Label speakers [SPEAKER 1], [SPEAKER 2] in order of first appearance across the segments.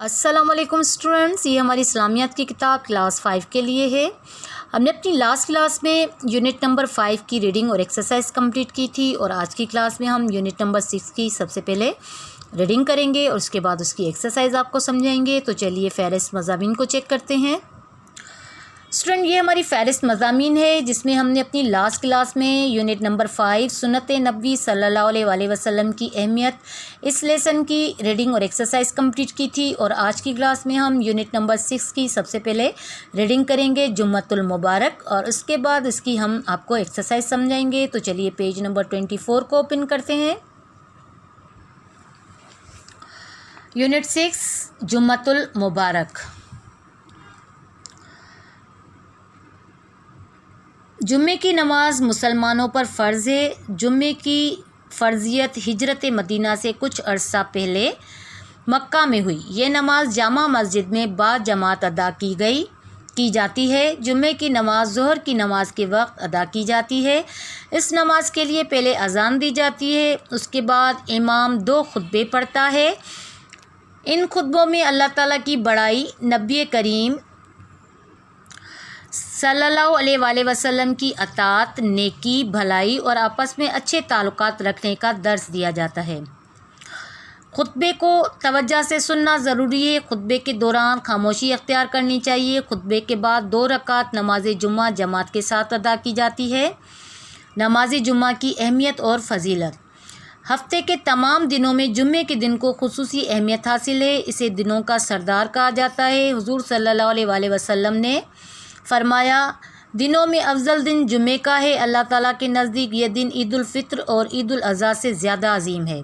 [SPEAKER 1] अस्सलामुअलैकुम स्टूडेंट्स, ये हमारी इस्लामियात की किताब क्लास 5 के लिए है। हमने अपनी लास्ट क्लास में यूनिट नंबर 5 की रीडिंग और एक्सरसाइज कंप्लीट की थी और आज की क्लास में हम यूनिट नंबर 6 की सबसे पहले रीडिंग करेंगे और उसके बाद उसकी एक्सरसाइज आपको समझाएंगे। तो चलिए फ़हरिस्त मज़ामीन को चेक करते हैं। स्टूडेंट, ये हमारी फ़हरिस्त मज़ामीन है जिसमें हमने अपनी लास्ट क्लास में यूनिट नंबर 5 सुन्नत नबी सल्लल्लाहु अलैहि वसल्लम की अहमियत इस लेसन की रीडिंग और एक्सरसाइज कंप्लीट की थी और आज की क्लास में हम यूनिट नंबर 6 की सबसे पहले रीडिंग करेंगे जुम्मतुल मुबारक और उसके बाद इसकी हम आपको एक्सरसाइज समझाएंगे। तो चलिए पेज नंबर 24 को ओपन करते हैं। यूनिट 6 जुम्मतुल मुबारक। जुम्मे की नमाज मुसलमानों पर फ़र्ज़ है। जुम्मे की फ़र्ज़ियत हिजरत मदीना से कुछ अरसा पहले मक्का में हुई। ये नमाज जामा मस्जिद में बाजमात अदा की जाती है। जुम्मे की नमाज ज़ोहर की नमाज के वक्त अदा की जाती है। इस नमाज के लिए पहले अज़ान दी जाती है, उसके बाद इमाम 2 खुतबे पढ़ता है। इन खुतबों में अल्लाह ताला की बड़ाई, नबी करीम सल्लल्लाहु अलैहि वसल्लम की अताअत, नेकी, भलाई और आपस में अच्छे ताल्लुकात रखने का दर्स दिया जाता है। खुतबे को तवज्जो से सुनना ज़रूरी है। खुतबे के दौरान खामोशी अख्तियार करनी चाहिए। खुतबे के बाद 2 रकात नमाज जुम्मा जमात के साथ अदा की जाती है। नमाज जुम्मा की अहमियत और फजीलत। हफ्ते के तमाम दिनों में जुम्मे के दिन को खुसूसी अहमियत हासिल है। इसे दिनों का सरदार कहा जाता है। हुज़ूर सल्लल्लाहु अलैहि वसल्लम ने फरमाया, दिनों में अफजल दिन जुम्मे का है। अल्लाह ताला के नज़दीक यह दिन ईद उल फित्र और ईद उल अज़हा से ज़्यादा अजीम है।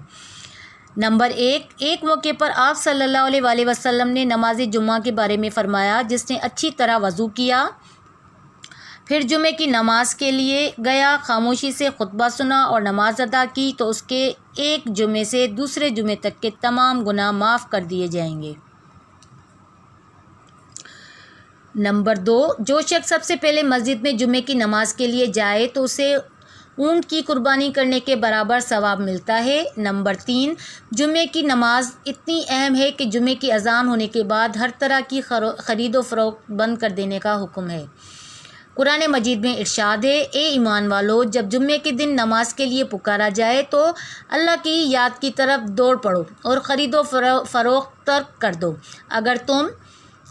[SPEAKER 1] नंबर 1, एक मौके पर आप सल्लल्लाहु अलैहि वसल्लम ने नमाज जुम्मा के बारे में फ़रमाया, जिसने अच्छी तरह वज़ू किया, फिर जुम्मे की नमाज के लिए गया, खामोशी से खुतबा सुना और नमाज अदा की, तो उसके एक जुम्मे से दूसरे जुम्मे तक के तमाम गुनाह माफ़ कर दिए जाएंगे। नंबर 2, जो शख्स सबसे पहले मस्जिद में जुम्मे की नमाज के लिए जाए तो उसे ऊंट की कुर्बानी करने के बराबर सवाब मिलता है। नंबर 3, जुम्मे की नमाज इतनी अहम है कि जुम्मे की अज़ान होने के बाद हर तरह की ख़रीद व फ़रोख्त बंद कर देने का हुक्म है। कुरान मजीद में इरशाद है, ए ईमान वालो, जब जुम्मे के दिन नमाज के लिए पुकारा जाए तो अल्लाह की याद की तरफ दौड़ पड़ो और ख़रीद व फ़रोख्त तर्क कर दो। अगर तुम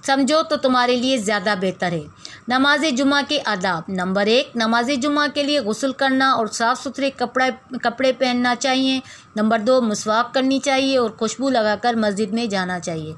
[SPEAKER 1] समझो तो तुम्हारे लिए ज़्यादा बेहतर है। नमाज जुम्मा के आदाब। नंबर 1, नमाज जुम्मा के लिए गुस्ल करना और साफ़ सुथरे कपड़े पहनना चाहिए। नंबर 2, मुसवाक करनी चाहिए और खुशबू लगाकर मस्जिद में जाना चाहिए।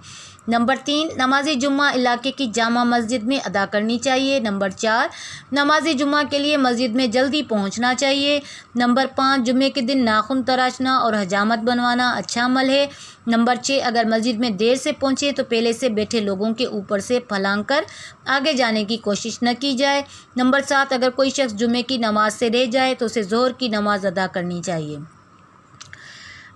[SPEAKER 1] नंबर 3, नमाज जुम्मा इलाके की जामा मस्जिद में अदा करनी चाहिए। नंबर 4, नमाज जुम्मा के लिए मस्जिद में जल्दी पहुंचना चाहिए। नंबर 5, जुम्मे के दिन नाखून तराशना और हजामत बनवाना अच्छा अमल है। नंबर 6, अगर मस्जिद में देर से पहुंचे तो पहले से बैठे लोगों के ऊपर से फलांग कर आगे जाने की कोशिश न की जाए। नंबर 7, अगर कोई शख्स जुम्मे की नमाज से रह जाए तो उसे ज़ोहर की नमाज अदा करनी चाहिए।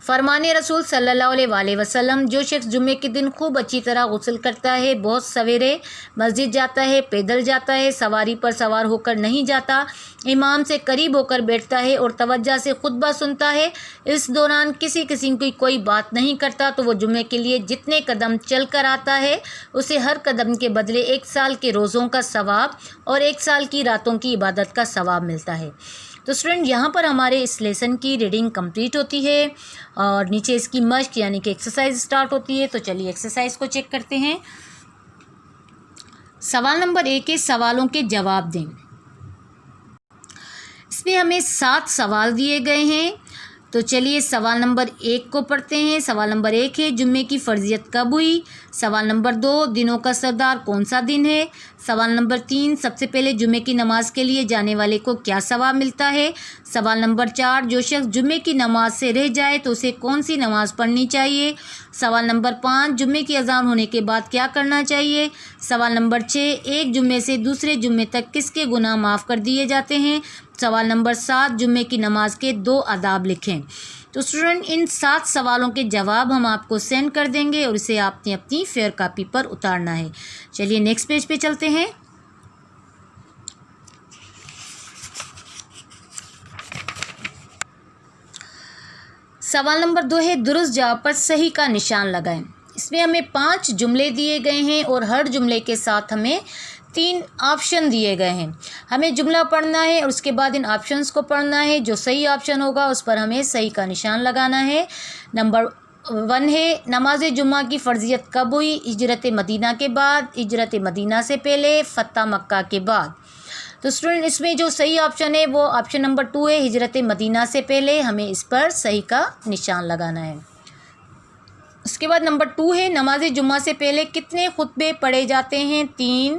[SPEAKER 1] फरमाने रसूल सल्लल्लाहु अलैहि वसल्लम, जो शख्स जुम्मे के दिन खूब अच्छी तरह गुस्ल करता है, बहुत सवेरे मस्जिद जाता है, पैदल जाता है, सवारी पर सवार होकर नहीं जाता, इमाम से करीब होकर बैठता है और तवज्जो से खुतबा सुनता है, इस दौरान किसी किस्म की कोई बात नहीं करता, तो वो जुम्मे के लिए जितने कदम चल कर आता है उसे हर कदम के बदले 1 साल के रोज़ों का सवाब और 1 साल की रातों की इबादत का सवाब मिलता है। तो स्टूडेंट, यहाँ पर हमारे इस लेसन की रीडिंग कंप्लीट होती है और नीचे इसकी मश्क यानी कि एक्सरसाइज स्टार्ट होती है। तो चलिए एक्सरसाइज को चेक करते हैं। सवाल नंबर 1 के सवालों के जवाब दें। इसमें हमें 7 सवाल दिए गए हैं। तो चलिए सवाल नंबर 1 को पढ़ते हैं। सवाल नंबर 1 है, जुम्मे की फ़र्ज़ियत कब हुई? सवाल नंबर 2, दिनों का सरदार कौन सा दिन है? सवाल नंबर 3, सबसे पहले जुम्मे की नमाज के लिए जाने वाले को क्या सवाब मिलता है? सवाल नंबर 4, जो शख्स जुम्मे की नमाज से रह जाए तो उसे कौन सी नमाज़ पढ़नी चाहिए? सवाल नंबर 5, जुम्मे की अज़ान होने के बाद क्या करना चाहिए? सवाल नंबर 6, एक जुम्मे से दूसरे जुम्मे तक किसके गुनाह माफ़ कर दिए जाते हैं? सवाल नंबर 7, जुम्मे की नमाज के 2 आदाब लिखें। तो स्टूडेंट, इन 7 सवालों के जवाब हम आपको सेंड कर देंगे और इसे आपने अपनी फेयर कॉपी पर उतारना है। चलिए नेक्स्ट पेज पे चलते हैं। सवाल नंबर 2 है, दुरुस्त जवाब पर सही का निशान लगाएं। اس میں ہمیں 5 جملے دیے گئے ہیں اور ہر جملے کے ساتھ ہمیں 3 آپشن دیے گئے ہیں. ہمیں جملہ پڑھنا ہے اور اس کے بعد ان آپشنس کو پڑھنا ہے. جو صحیح آپشن ہوگا اس پر ہمیں صحیح کا نشان لگانا ہے. نمبر 1 ہے نماز جمعہ کی فرضیت کب ہوئی؟ ہجرت مدینہ کے بعد، ہجرت مدینہ سے پہلے، فتح مکہ کے بعد. تو اسٹوڈنٹ اس میں جو صحیح آپشن ہے وہ آپشن نمبر 2 ہے، ہجرت مدینہ سے پہلے. ہمیں اس پر صحیح کا نشان لگانا ہے. اس کے بعد نمبر 2 ہے نماز جمعہ سے پہلے کتنے خطبے پڑھے جاتے ہیں؟ 3،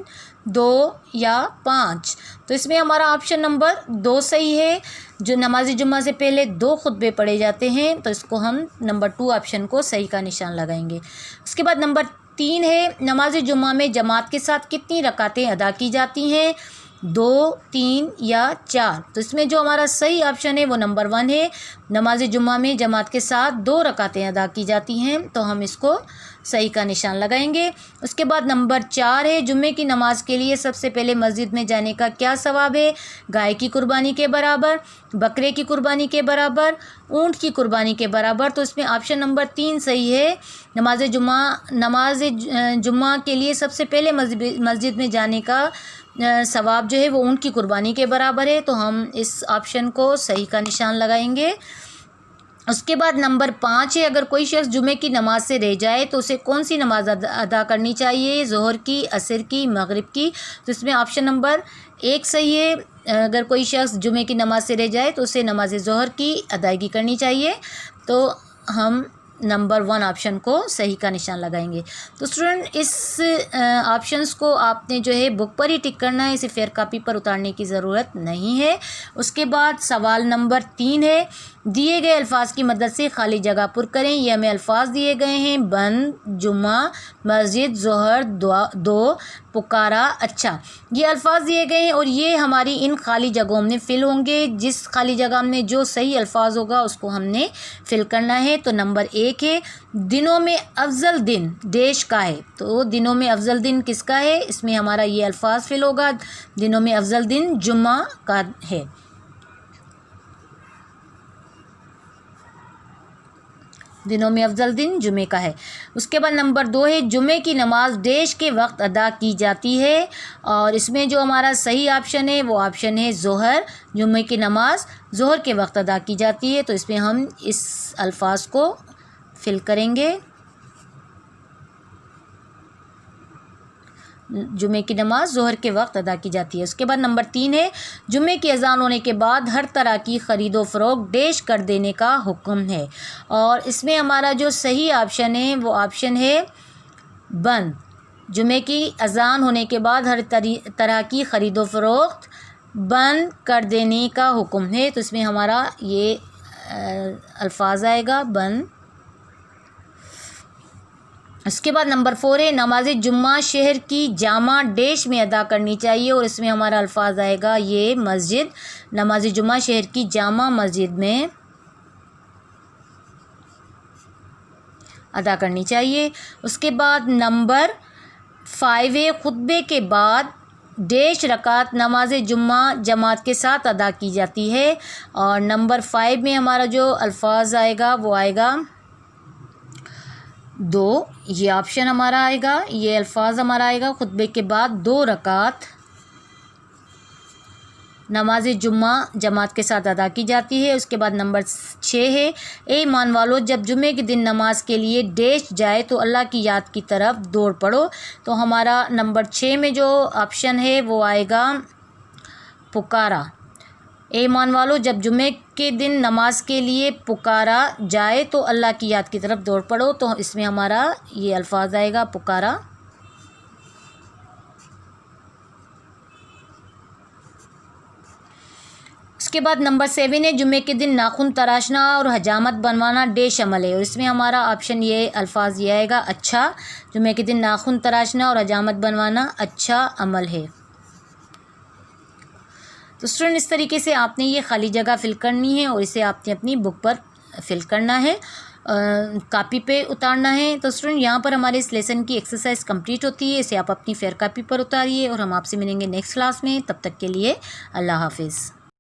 [SPEAKER 1] 2 یا 5. تو اس میں ہمارا آپشن نمبر 2 صحیح ہے. جو نماز جمعہ سے پہلے 2 خطبے پڑھے جاتے ہیں تو اس کو ہم نمبر 2 آپشن کو صحیح کا نشان لگائیں گے. اس کے بعد نمبر 3 ہے نماز جمعہ میں جماعت کے ساتھ کتنی رکعتیں ادا کی جاتی ہیں؟ 2، 3 یا 4. تو اس میں جو ہمارا صحیح آپشن ہے وہ نمبر 1 ہے. نماز جمعہ میں جماعت کے ساتھ 2 رکعتیں ادا کی جاتی ہیں تو ہم اس کو صحیح کا نشان لگائیں گے. اس کے بعد نمبر 4 ہے جمعے کی نماز کے لیے سب سے پہلے مسجد میں جانے کا کیا ثواب ہے؟ گائے کی قربانی کے برابر، بکرے کی قربانی کے برابر، اونٹ کی قربانی کے برابر. تو اس میں آپشن نمبر 3 صحیح ہے. نماز جمعہ کے لیے سب سے پہلے مسجد میں جانے کا ثواب جو ہے وہ اونٹ کی قربانی کے برابر ہے. تو ہم اس آپشن کو صحیح کا نشان لگائیں گے. اس کے بعد نمبر 5 ہے اگر کوئی شخص جمعے کی نماز سے رہ جائے تو اسے کون سی نماز ادا کرنی چاہیے؟ ظہر کی، عصر کی، مغرب کی. تو اس میں آپشن نمبر 1 صحیح ہے. اگر کوئی شخص جمعے کی نماز سے رہ جائے تو اسے نماز ظہر کی ادائیگی کرنی چاہیے. تو ہم نمبر 1 آپشن کو صحیح کا نشان لگائیں گے. تو اسٹوڈنٹ اس آپشنس کو آپ نے جو ہے بک پر ہی ٹک کرنا ہے، اسے فیئر کاپی پر اتارنے کی ضرورت نہیں ہے. اس کے بعد سوال نمبر 3 ہے دیے گئے الفاظ کی مدد سے خالی جگہ پر کریں. یہ ہمیں الفاظ دیے گئے ہیں بند، جمعہ، مسجد، ظہر، دو، پکارا، اچھا. یہ الفاظ دیے گئے ہیں اور یہ ہماری ان خالی جگہوں میں فل ہوں گے. جس خالی جگہ میں جو صحیح الفاظ ہوگا اس کو ہم نے فل کرنا ہے. تو نمبر 1 ہے دنوں میں افضل دن ڈیش کا ہے. تو دنوں میں افضل دن کس کا ہے؟ اس میں ہمارا یہ الفاظ فل ہوگا. دنوں میں افضل دن جمعہ کا ہے. دنوں میں افضل دن جمعے کا ہے. اس کے بعد نمبر 2 ہے جمعے کی نماز ڈیش کے وقت ادا کی جاتی ہے. اور اس میں جو ہمارا صحیح آپشن ہے وہ آپشن ہے ظہر. جمعے کی نماز ظہر کے وقت ادا کی جاتی ہے. تو اس میں ہم اس الفاظ کو فل کریں گے. جمعے کی نماز ظہر کے وقت ادا کی جاتی ہے. اس کے بعد نمبر 3 ہے جمعے کی اذان ہونے کے بعد ہر طرح کی خرید و فروخت ڈیش کر دینے کا حکم ہے. اور اس میں ہمارا جو صحیح آپشن ہے وہ آپشن ہے بند. جمعے کی اذان ہونے کے بعد ہر طرح کی خرید و فروخت بند کر دینے کا حکم ہے. تو اس میں ہمارا یہ الفاظ آئے گا بند. اس کے بعد نمبر 4 ہے نماز جمعہ شہر کی جامع ڈیش میں ادا کرنی چاہیے. اور اس میں ہمارا الفاظ آئے گا یہ مسجد. نماز جمعہ شہر کی جامع مسجد میں ادا کرنی چاہیے. اس کے بعد نمبر 5 ہے خطبے کے بعد ڈیش رکعت نماز جمعہ جماعت کے ساتھ ادا کی جاتی ہے. اور نمبر 5 میں ہمارا جو الفاظ آئے گا وہ آئے گا 2. یہ آپشن ہمارا آئے گا. یہ الفاظ ہمارا آئے گا خطبے کے بعد 2 رکعت نماز جمعہ جماعت کے ساتھ ادا کی جاتی ہے. اس کے بعد نمبر 6 ہے اے ایمان والو جب جمعے کے دن نماز کے لیے ڈیش جائے تو اللہ کی یاد کی طرف دوڑ پڑو. تو ہمارا نمبر 6 میں جو آپشن ہے وہ آئے گا پکارا. اے ایمان والو جب جمعے کے دن نماز کے لیے پکارا جائے تو اللہ کی یاد کی طرف دوڑ پڑو. تو اس میں ہمارا یہ الفاظ آئے گا پکارا. اس کے بعد نمبر 7 ہے جمعے کے دن ناخن تراشنا اور حجامت بنوانا ڈیش عمل ہے. اور اس میں ہمارا آپشن یہ الفاظ یہ آئے گا اچھا. جمعے کے دن ناخن تراشنا اور حجامت بنوانا اچھا عمل ہے. تو اسٹوڈنٹ اس طریقے سے آپ نے یہ خالی جگہ فل کرنی ہے اور اسے آپ نے اپنی بک پر فل کرنا ہے، کاپی پہ اتارنا ہے. تو اسٹوڈنٹ یہاں پر ہمارے اس لیسن کی ایکسرسائز کمپلیٹ ہوتی ہے. اسے آپ اپنی فیئر کاپی پر اتاریے اور ہم آپ سے ملیں گے نیکسٹ کلاس میں. تب تک کے لیے اللہ حافظ.